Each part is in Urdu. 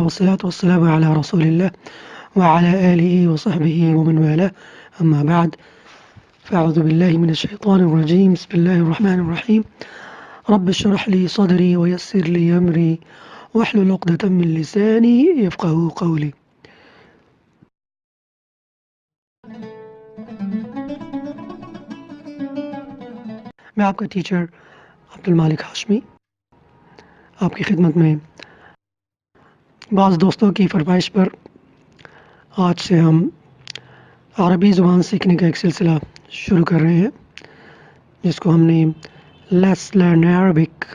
والصلاة والسلام على رسول الله وعلى آله وصحبه ومن والاه، أما بعد، فأعوذ بالله من الشيطان الرجيم. بسم الله الرحمن الرحيم. رب اشرح لي صدري ويسر لي أمري واحلل عقدة من لساني يفقهوا قولي. میں آپ کا ٹیچر عبد المالک ہاشمی آپ کی خدمت میں بعض دوستوں کی فرمائش پر آج سے ہم عربی زبان سیکھنے کا ایک سلسلہ شروع کر رہے ہیں، جس کو ہم نے لیٹس لرن عربک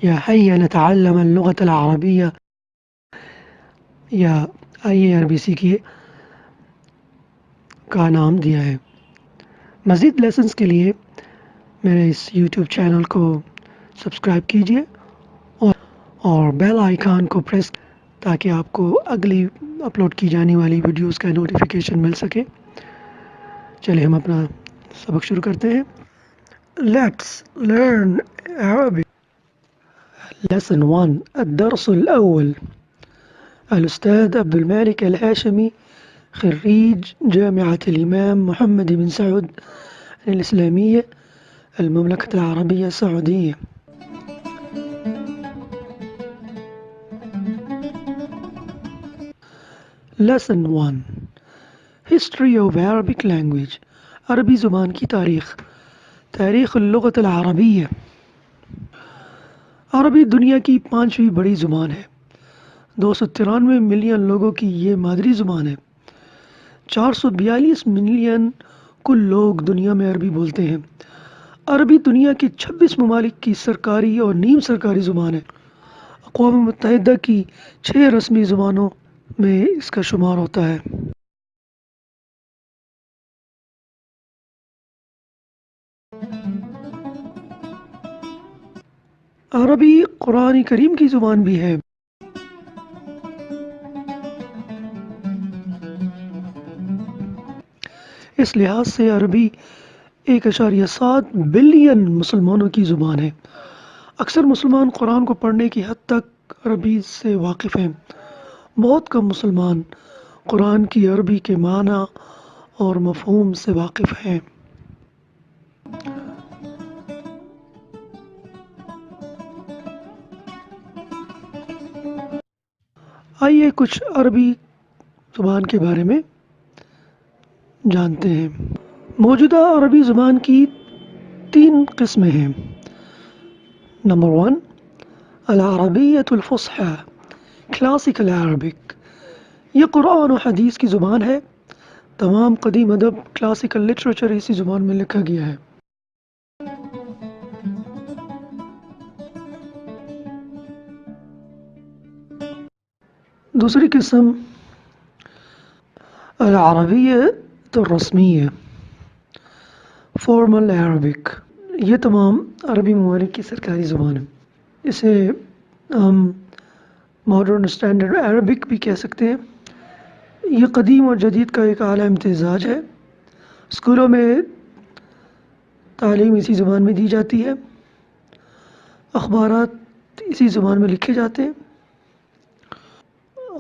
یا هيا نتعلم اللغة العربية یا آئیے عربی سیکھیے کا نام دیا ہے۔ مزید لیسنز کے لیے میرے اس یوٹیوب چینل کو سبسکرائب کیجیے اور بیل آئیکن کو پریس تاکہ آپ کو اگلی اپلوڈ کی جانے والی ویڈیوز کا نوٹیفیکیشن مل سکے۔ چلیے ہم اپنا سبق شروع کرتے ہیں۔ لیٹس لرن عربی لیسن 1 الدرس الأول. الأستاذ عبد المالك الهاشمي خريج جامعة الإمام محمد بن سعود الإسلامية المملكة العربية السعودية. Lesson 1 History of Arabic Language. عربی زبان کی تاریخ. تاریخ اللغة العربية. عربی دنیا کی 5ویں بڑی زبان ہے۔ 293 ملین لوگوں کی یہ مادری زبان ہے۔ 442 ملین کل لوگ دنیا میں عربی بولتے ہیں۔ عربی دنیا کے 26 ممالک کی سرکاری اور نیم سرکاری زبان ہے۔ اقوام متحدہ کی 6 رسمی زبانوں میں اس کا شمار ہوتا ہے۔ عربی قرآن کریم کی زبان بھی ہے۔ اس لحاظ سے عربی 1.7 بلین مسلمانوں کی زبان ہے۔ اکثر مسلمان قرآن کو پڑھنے کی حد تک عربی سے واقف ہیں۔ بہت کم مسلمان قرآن کی عربی کے معنی اور مفہوم سے واقف ہیں۔ آئیے کچھ عربی زبان کے بارے میں جانتے ہیں۔ موجودہ عربی زبان کی 3 قسمیں ہیں۔ نمبر 1 العربیۃ الفصحی کلاسیکل عربک. یہ قرآن و حدیث کی زبان ہے۔ تمام قدیم ادب کلاسیکل لٹریچر اسی زبان میں لکھا گیا ہے۔ دوسری قسم العربیۃ الرسمیہ فارمل عربک. یہ تمام عربی ممالک کی سرکاری زبان ہے۔ اسے ہم ماڈرن اسٹینڈرڈ عربک بھی کہہ سکتے ہیں۔ یہ قدیم اور جدید کا ایک اعلیٰ امتزاج ہے۔ اسکولوں میں تعلیم اسی زبان میں دی جاتی ہے۔ اخبارات اسی زبان میں لکھے جاتے ہیں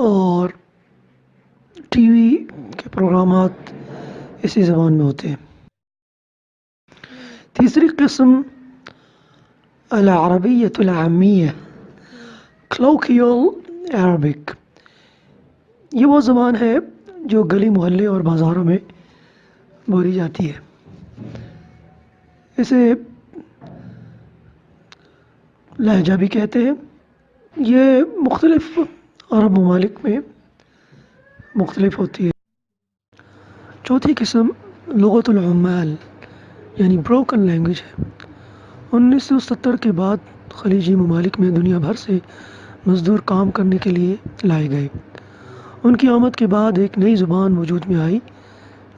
اور ٹی وی کے پروگرامات اسی زبان میں ہوتے ہیں۔ تیسری قسم العربیۃ العامیہ کلوکیل عربک. یہ وہ زبان ہے جو گلی محلے اور بازاروں میں بولی جاتی ہے۔ اسے لہجہ بھی کہتے ہیں۔ یہ مختلف عرب ممالک میں مختلف ہوتی ہے۔ چوتھی قسم لغت العمال یعنی بروکن لینگویج ہے۔ 1970 کے بعد خلیجی ممالک میں دنیا بھر سے مزدور کام کرنے کے لیے لائے گئے۔ ان کی آمد کے بعد ایک نئی زبان وجود میں آئی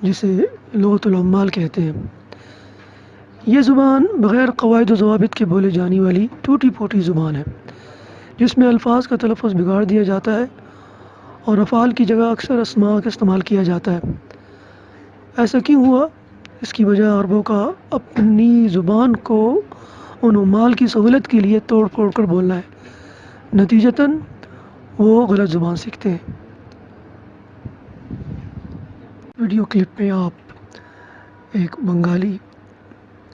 جسے لغت العمال کہتے ہیں۔ یہ زبان بغیر قواعد و ضوابط کے بولے جانے والی ٹوٹی پھوٹی زبان ہے، جس میں الفاظ کا تلفظ بگاڑ دیا جاتا ہے اور افعال کی جگہ اکثر اسماء کا استعمال کیا جاتا ہے۔ ایسا کیوں ہوا؟ اس کی وجہ عربوں کا اپنی زبان کو ان عمال کی سہولت کے لیے توڑ پھوڑ کر بولنا ہے، نتیجتاً وہ غلط زبان سیکھتے ہیں۔ ویڈیو کلپ میں آپ ایک بنگالی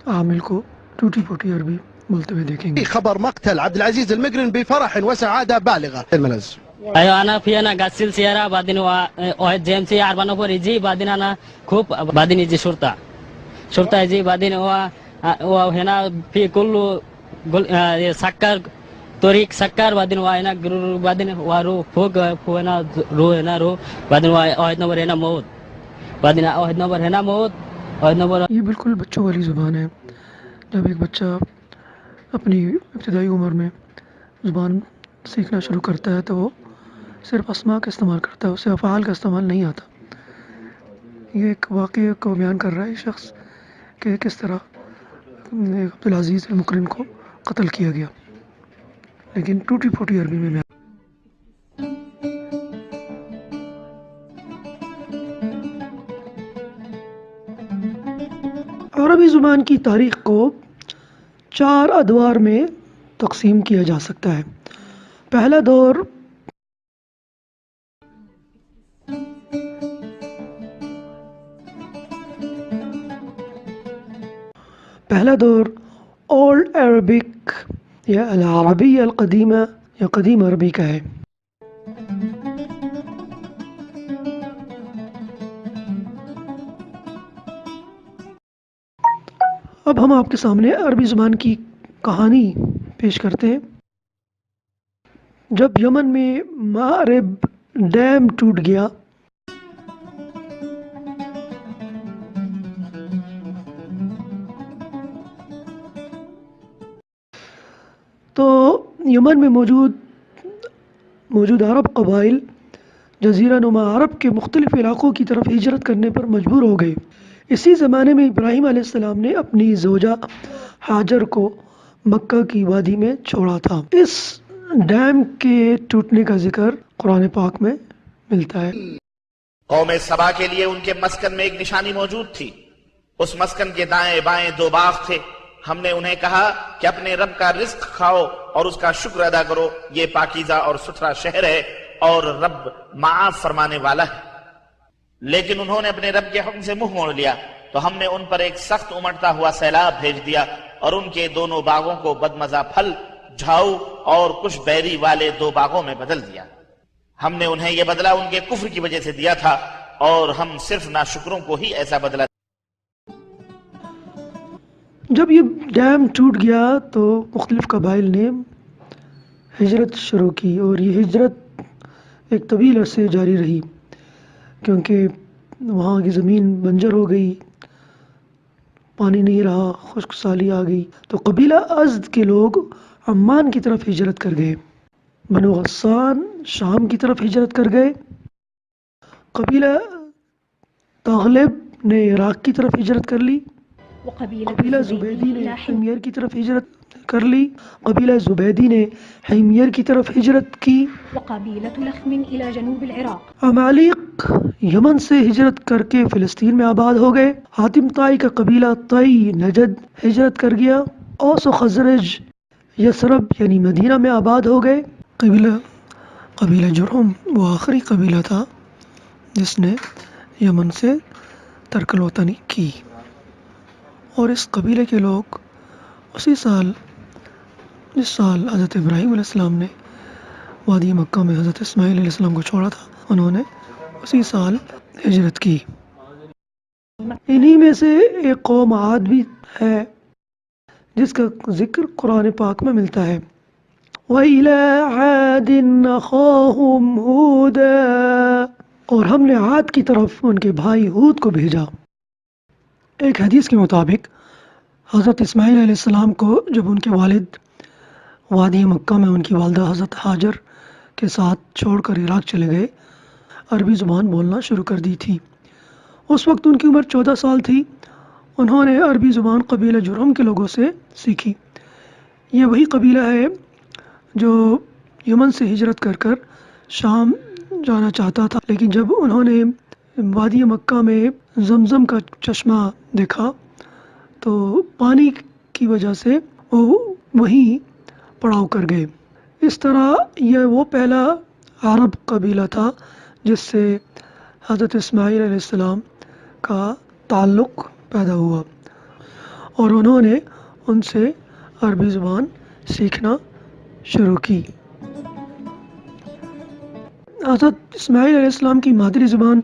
عامل کو ٹوٹی پھوٹی عربی بولتے ہوئے دیکھیں گے۔ خبر مقتل عبد العزيز المقرن بفرح وسعادة بالغة. الملز ايوه انا في انا غسيل سياره بعدين واحد جي ام سي 4 نفر يجي بعدين انا خوب بعدين يجي شرطه يجي بعدين هو هنا في كله سكر طريق سكر بعدين هنا بعدين وارو فوق هنا رو بعدين واحد نمبر هنا موت بعدين واحد نمبر هنا موت واحد نمبر۔ یہ بالکل بچوں والی زبان ہے۔ جب ایک بچہ اپنی ابتدائی عمر میں زبان سیکھنا شروع کرتا ہے تو وہ صرف اسماء کا استعمال کرتا ہے، اسے افعال کا استعمال نہیں آتا۔ یہ ایک واقعے کو بیان کر رہا ہے شخص کہ کس طرح عبدالعزیز المقرن کو قتل کیا گیا، لیکن ٹوٹی پھوٹی عربی میں عربی زبان کی تاریخ کو 4 ادوار میں تقسیم کیا جا سکتا ہے۔ پہلا دور اولڈ عربک یا العربیہ القدیمہ یا قدیم عربی کا ہے۔ اب ہم آپ کے سامنے عربی زبان کی کہانی پیش کرتے ہیں۔ جب یمن میں مأرب ڈیم ٹوٹ گیا تو یمن میں موجود عرب قبائل جزیرہ نما عرب کے مختلف علاقوں کی طرف ہجرت کرنے پر مجبور ہو گئے۔ اسی زمانے میں ابراہیم علیہ السلام نے اپنی زوجہ ہاجر کو مکہ کی وادی میں چھوڑا تھا۔ اس ڈیم کے ٹوٹنے کا ذکر قرآن پاک میں ملتا ہے۔ قوم سبا کے لیے ان کے مسکن میں ایک نشانی موجود تھی۔ اس مسکن کے دائیں بائیں 2 باغ تھے۔ ہم نے انہیں کہا کہ اپنے رب کا رزق کھاؤ اور اس کا شکر ادا کرو، یہ پاکیزہ اور ستھرا شہر ہے اور رب معاف فرمانے والا ہے۔ لیکن انہوں نے اپنے رب کے حکم سے منہ موڑ لیا تو ہم نے ان پر ایک سخت امڑتا ہوا سیلاب بھیج دیا اور ان کے دونوں باغوں کو بدمزہ پھل، جھاؤ اور کچھ بیری والے 2 باغوں میں بدل دیا۔ ہم نے انہیں یہ بدلہ ان کے کفر کی وجہ سے دیا تھا اور ہم صرف ناشکروں کو ہی ایسا بدلہ۔ جب یہ ڈیم ٹوٹ گیا تو مختلف قبائل نے ہجرت شروع کی اور یہ ہجرت ایک طویل عرصے جاری رہی کیونکہ وہاں کی زمین بنجر ہو گئی، پانی نہیں رہا، خشک سالی آ گئی۔ تو قبیلہ ازد کے لوگ عمان کی طرف ہجرت کر گئے، بنو غسان شام کی طرف ہجرت کر گئے، قبیلہ تغلب نے عراق کی طرف ہجرت کر لی، قبیلہ زبیدی نے حمیر کی طرف ہجرت کر لی، قبیلہ زبیدی نے حمیر کی طرف ہجرت کی، وقبيلة لخم إلى جنوب العراق۔ عمالق یمن سے ہجرت کر کے فلسطین میں آباد ہو گئے، حاتم طائی کا قبیلہ طئی نجد ہجرت کر گیا، اوس و خزرج یثرب یعنی مدینہ میں آباد ہو گئے۔ قبیلہ جرہم وہ آخری قبیلہ تھا جس نے یمن سے ترک الوطنی کی، اور اس قبیلے کے لوگ اسی سال جس سال حضرت ابراہیم علیہ السلام نے وادی مکہ میں حضرت اسماعیل علیہ السلام کو چھوڑا تھا، انہوں نے اسی سال ہجرت کی۔ انہی میں سے ایک قوم عاد بھی ہے جس کا ذکر قرآن پاک میں ملتا ہے۔ وَإِلَىٰ عَادٍ أَخَاهُمْ هُودًا، اور ہم نے عاد کی طرف ان کے بھائی ہود کو بھیجا۔ ایک حدیث کے مطابق حضرت اسماعیل علیہ السلام کو جب ان کے والد وادی مکہ میں ان کی والدہ حضرت ہاجر کے ساتھ چھوڑ کر عراق چلے گئے، عربی زبان بولنا شروع کر دی تھی۔ اس وقت ان کی عمر 14 سال تھی۔ انہوں نے عربی زبان قبیلہ جرہم کے لوگوں سے سیکھی۔ یہ وہی قبیلہ ہے جو یمن سے ہجرت کر کر شام جانا چاہتا تھا، لیکن جب انہوں نے وادی مکہ میں زمزم کا چشمہ دیکھا تو پانی کی وجہ سے وہ وہیں پڑاؤ کر گئے۔ اس طرح یہ وہ پہلا عرب قبیلہ تھا جس سے حضرت اسماعیل علیہ السلام کا تعلق پیدا ہوا، اور انہوں نے ان سے عربی زبان سیکھنا شروع کی۔ حضرت اسماعیل علیہ السلام کی مادری زبان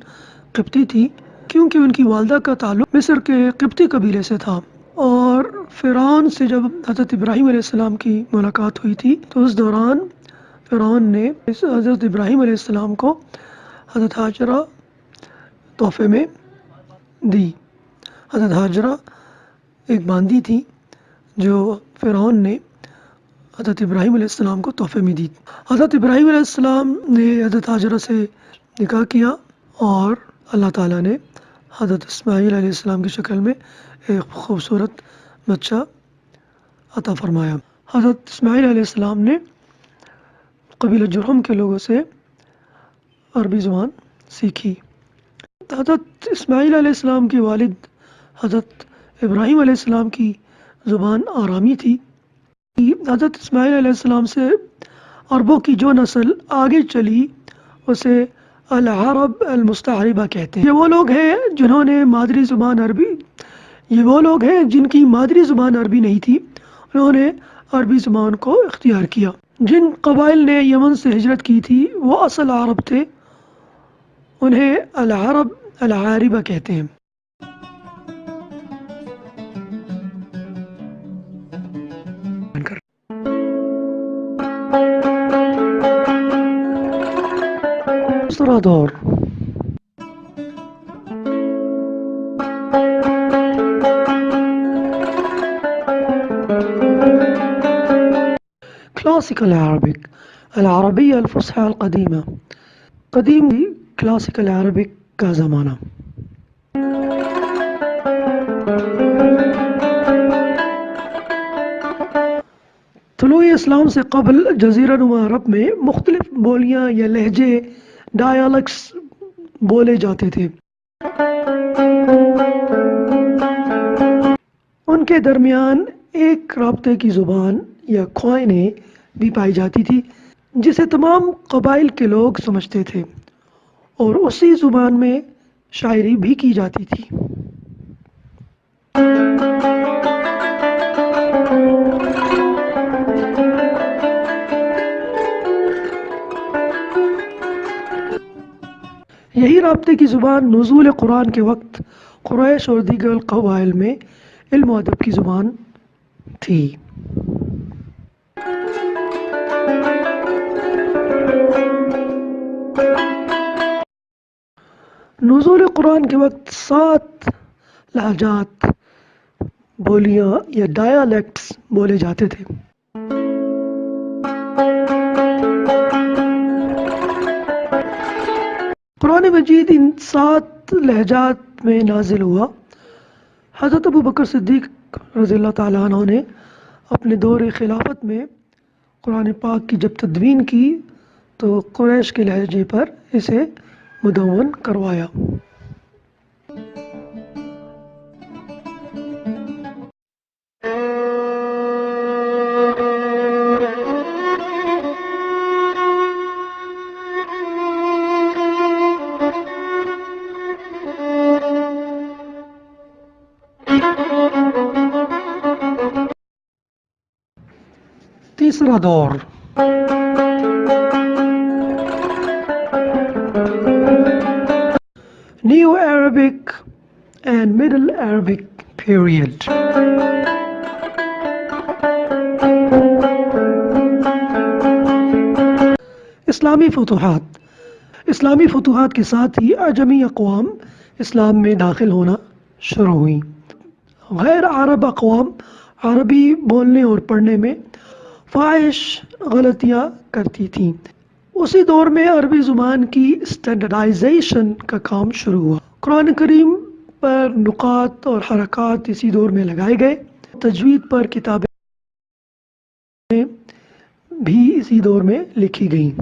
قبطی تھی، کیونکہ ان کی والدہ کا تعلق مصر کے قبطی قبیلے سے تھا، اور فرعون سے جب حضرت ابراہیم علیہ السلام کی ملاقات ہوئی تھی تو اس دوران فرعون نے حضرت ابراہیم علیہ السلام کو حضرت ہاجرہ تحفے میں دی۔ حضرت ہاجرہ ایک باندی تھی جو فرعون نے حضرت ابراہیم علیہ السلام کو تحفے میں دی۔ حضرت ابراہیم علیہ السلام نے حضرت ہاجرہ سے نکاح کیا، اور اللہ تعالیٰ نے حضرت اسماعیل علیہ السلام کی شکل میں ایک خوبصورت بچہ عطا فرمایا۔ حضرت اسماعیل علیہ السلام نے قبیلہ جرہم کے لوگوں سے عربی زبان سیکھی۔ حضرت اسماعیل علیہ السلام کے والد حضرت ابراہیم علیہ السلام کی زبان آرامی تھی۔ حضرت اسماعیل علیہ السلام سے عربوں کی جو نسل آگے چلی اسے العرب المستعربہ کہتے ہیں۔ یہ وہ لوگ ہیں جنہوں نے مادری زبان عربی یہ وہ لوگ ہیں جن کی مادری زبان عربی نہیں تھی، انہوں نے عربی زبان کو اختیار کیا۔ جن قبائل نے یمن سے ہجرت کی تھی وہ اصل عرب تھے، انہیں العرب العاربہ کہتے ہیں۔ دوسرا دور کلاسیکل عربک، العربیہ الفصحى القدیمہ، قدیم کلاسیکل عربک کا زمانہ۔ طلوع اسلام سے قبل جزیرہ نما عرب میں مختلف بولیاں یا لہجے ڈائیلیکٹس بولے جاتے تھے۔ ان کے درمیان ایک رابطے کی زبان یا کوئنے بھی پائی جاتی تھی جسے تمام قبائل کے لوگ سمجھتے تھے، اور اسی زبان میں شاعری بھی کی جاتی تھی۔ یہی رابطے کی زبان نزول قرآن کے وقت قریش اور دیگر قبائل میں علم و ادب کی زبان تھی۔ نزول قرآن کے وقت 7 لہجات، بولیاں یا ڈائیلیکٹس بولے جاتے تھے۔ قرآن مجید ان 7 لہجات میں نازل ہوا۔ حضرت ابو بکر صدیق رضی اللہ تعالیٰ عنہ نے اپنے دور خلافت میں قرآن پاک کی جب تدوین کی تو قریش کے لہجے پر اسے مدون کروایا۔ تیسرا دور new Arabic and middle Arabic period. اسلامی فتوحات کے ساتھ ہی اعجمی اقوام اسلام میں داخل ہونا شروع ہوئیں۔ غیر عرب اقوام عربی بولنے اور پڑھنے میں فاحش غلطیاں کرتی تھیں۔ اسی دور میں عربی زبان کی اسٹینڈرڈائزیشن کا کام شروع ہوا۔ قرآن کریم پر نقاط اور حرکات اسی دور میں لگائے گئے۔ تجوید پر کتابیں بھی اسی دور میں لکھی گئیں۔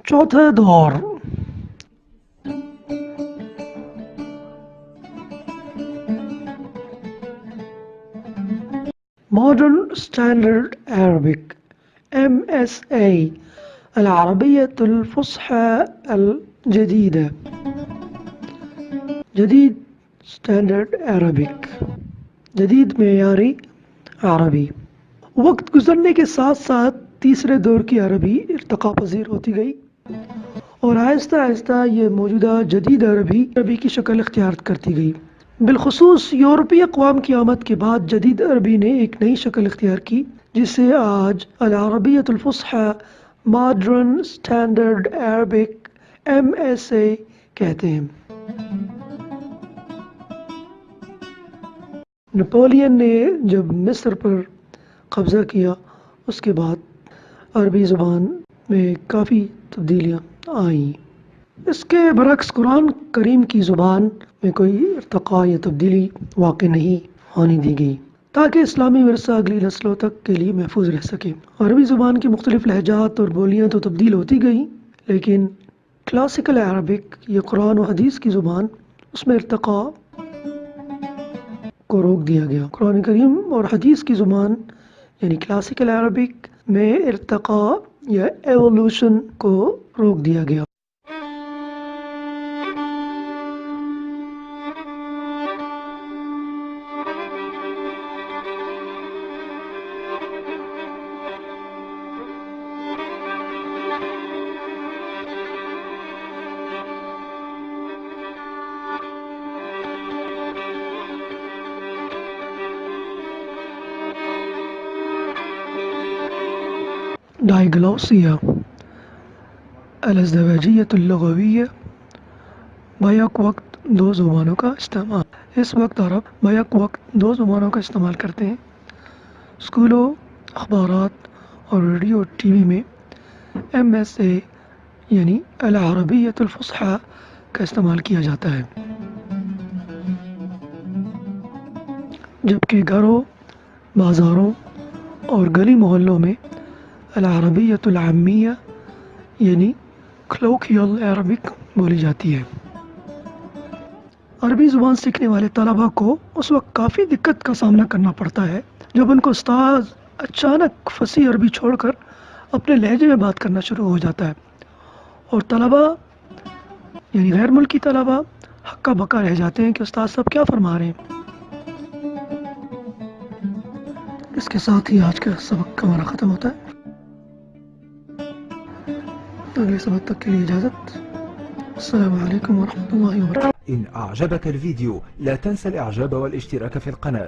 چوتھا دور Modern Standard Arabic MSA العربية الفصحى الجديدة جديد Standard Arabic جدید معیاری عربی. وقت گزرنے کے ساتھ ساتھ تیسرے دور کی عربی ارتقا پذیر ہوتی گئی اور آہستہ آہستہ یہ موجودہ جدید عربی کی شکل اختیار کرتی گئی. بالخصوص یورپی اقوام کی آمد کے بعد جدید عربی نے ایک نئی شکل اختیار کی جسے آج العربیۃ الفصحی ماڈرن اسٹینڈرڈ عربک MSA کہتے ہیں. نپولین نے جب مصر پر قبضہ کیا اس کے بعد عربی زبان میں کافی تبدیلیاں آئیں. اس کے برعکس قرآن کریم کی زبان میں کوئی ارتقاء یا تبدیلی واقع نہیں ہونے دی گئی تاکہ اسلامی ورثہ اگلی نسلوں تک کے لیے محفوظ رہ سکے. عربی زبان کی مختلف لہجات اور بولیاں تو تبدیل ہوتی گئیں لیکن کلاسیکل عربک یہ قرآن و حدیث کی زبان اس میں ارتقاء کو روک دیا گیا. قرآن کریم اور حدیث کی زبان یعنی کلاسیکل عربک میں ارتقاء یا ایوولوشن کو روک دیا گیا. ڈائیگلوسیا الازدواجیۃ اللغویہ بیک وقت دو زبانوں کا استعمال. اس وقت عرب بیک وقت دو زبانوں کا استعمال کرتے ہیں. اسکولوں، اخبارات اور ریڈیو ٹی وی میں MSA یعنی العربیۃ الفصحی کا استعمال کیا جاتا ہے جبکہ گھروں، بازاروں اور گلی محلوں میں العربیۃ العامیہ یعنی کلوکیل عربک بولی جاتی ہے. عربی زبان سیکھنے والے طلباء کو اس وقت کافی دقت کا سامنا کرنا پڑتا ہے جب ان کو استاد اچانک فصیح عربی چھوڑ کر اپنے لہجے میں بات کرنا شروع ہو جاتا ہے اور طلباء یعنی غیر ملکی طلباء ہکا بکا رہ جاتے ہیں کہ استاد صاحب کیا فرما رہے ہیں. اس کے ساتھ ہی آج کا سبق ہمارا ختم ہوتا ہے. اگلے سبق تک کے لیے اجازت. السلام علیکم ورحمۃ اللہ وبرکاتہ. إن أعجبك الفيديو لا تنسى الإعجاب والاشتراك في القناة.